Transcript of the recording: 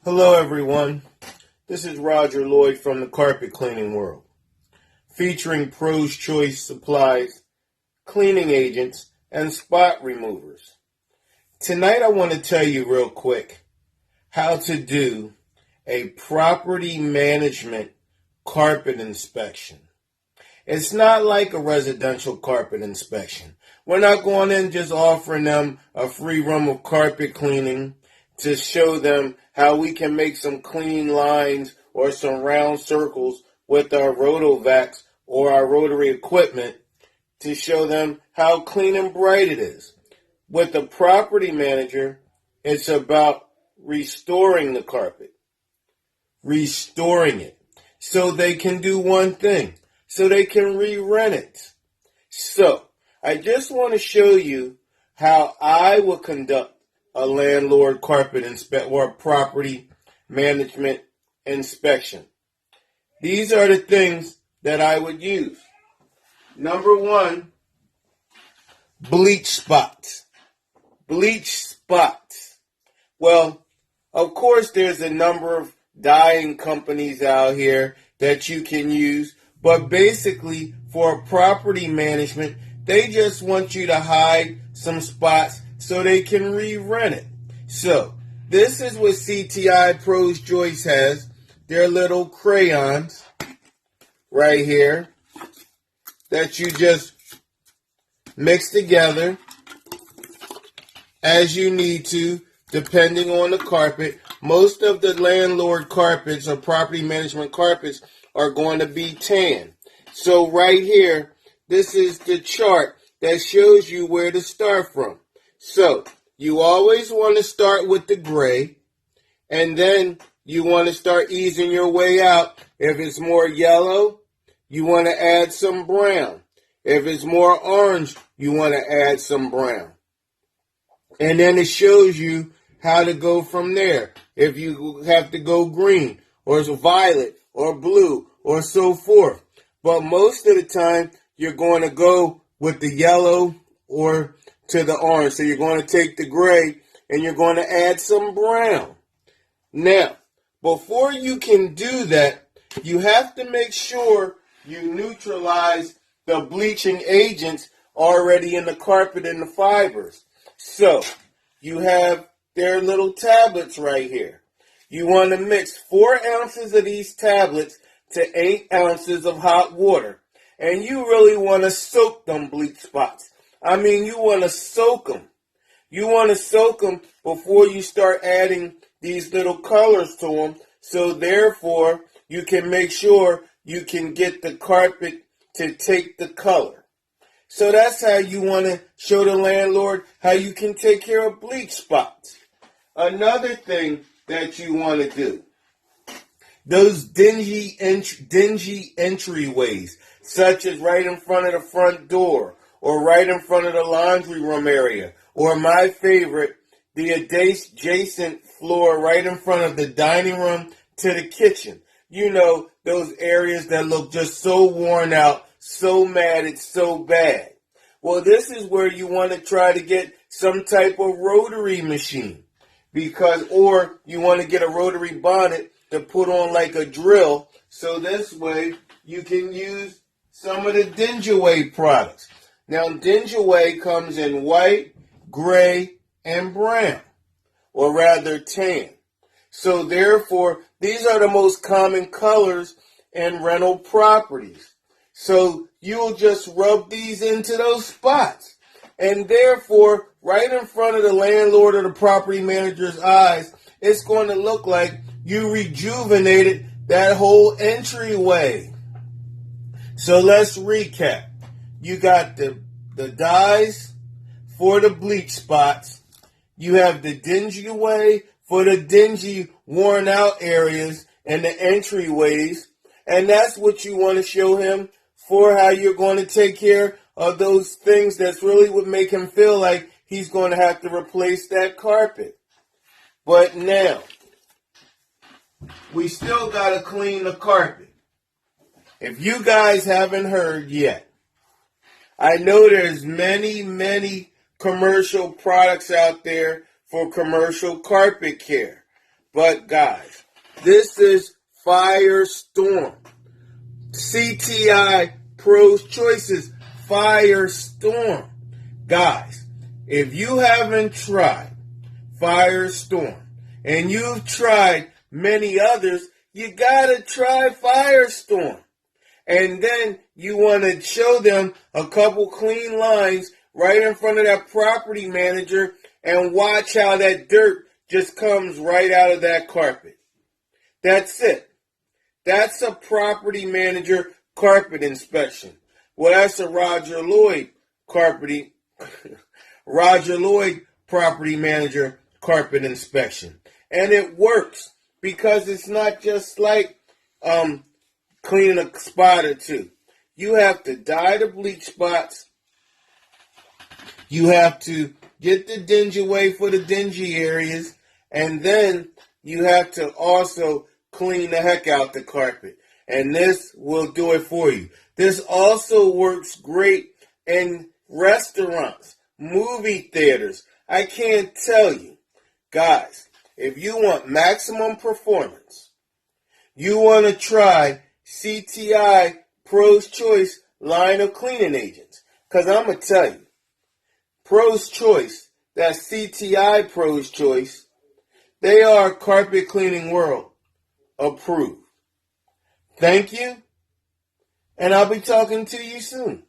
Hello, everyone. This is Roger Lloyd from the Carpet Cleaning World, featuring Pro's Choice supplies, cleaning agents, and spot removers. Tonight, I want to tell you real quick how to do a property management carpet inspection. It's not like a residential carpet inspection. We're not going in just offering them a free room of carpet cleaning to show them how we can make some clean lines or some round circles with our Rotovacs or our rotary equipment to show them how clean and bright it is. With the property manager, it's about restoring the carpet, restoring it, so they can do one thing, so they can re-rent it. So, I just want to show you how I will conduct a landlord carpet inspection or a property management inspection. These are the things that I would use. Number one, bleach spots. Bleach spots. Well, of course, there's a number of dyeing companies out here that you can use, but basically, for property management, they just want you to hide some spots so they can re-rent it. So, this is what CTI Pro's Choice has. Their little crayons right here that you just mix together as you need to, depending on the carpet. Most of the landlord carpets or property management carpets are going to be tan. So right here, this is the chart that shows you where to start from. So you always want to start with the gray, and then you want to start easing your way out. If it's more yellow, you want to add some brown. If it's more orange, you want to add some brown. And then it shows you how to go from there. If you have to go green, or it's violet, or blue, or so forth. But most of the time, you're going to go with the yellow or to the orange. So you're going to take the gray and you're going to add some brown. Now, before you can do that, you have to make sure you neutralize the bleaching agents already in the carpet and the fibers. So, you have their little tablets right here. You want to mix 4 ounces of these tablets to 8 ounces of hot water. And you really want to soak them bleach spots. I mean, you want to soak them. You want to soak them before you start adding these little colors to them. So therefore, you can make sure you can get the carpet to take the color. So that's how you want to show the landlord how you can take care of bleach spots. Another thing that you want to do, those dingy entryways, such as right in front of the front door, or right in front of the laundry room area, or my favorite, the adjacent floor right in front of the dining room to the kitchen. You know, those areas that look just so worn out, so matted, so bad. Well, this is where you want to try to get some type of rotary machine, or you want to get a rotary bonnet to put on like a drill, so this way you can use some of the Dingiway products. Now, Dingiway comes in white, gray, and brown, or rather tan. So therefore, these are the most common colors in rental properties. So you'll just rub these into those spots. And therefore, right in front of the landlord or the property manager's eyes, it's going to look like you rejuvenated that whole entryway. So let's recap. You got the dyes for the bleach spots. You have the Dingiway for the dingy, worn out areas and the entryways. And that's what you want to show him for how you're going to take care of those things that's really would make him feel like he's going to have to replace that carpet. But now, we still got to clean the carpet. If you guys haven't heard yet, I know there's many commercial products out there for commercial carpet care. But guys, this is Firestorm. CTI Pros Choices Firestorm. Guys, if you haven't tried Firestorm and you've tried many others, you gotta try Firestorm. And then you want to show them a couple clean lines right in front of that property manager and watch how that dirt just comes right out of that carpet. That's it. That's a property manager carpet inspection. Well, that's a Roger Lloyd property manager carpet inspection. And it works because it's not just like cleaning a spot or two. You have to dye the bleach spots. You have to get the dingy away for the dingy areas. And then you have to also clean the heck out the carpet. And this will do it for you. This also works great in restaurants, movie theaters. I can't tell you. Guys, if you want maximum performance, you want to try CTI Pros Choice line of cleaning agents. Because I'm going to tell you, Pros Choice, that CTI Pros Choice, they are Carpet Cleaning World approved. Thank you, and I'll be talking to you soon.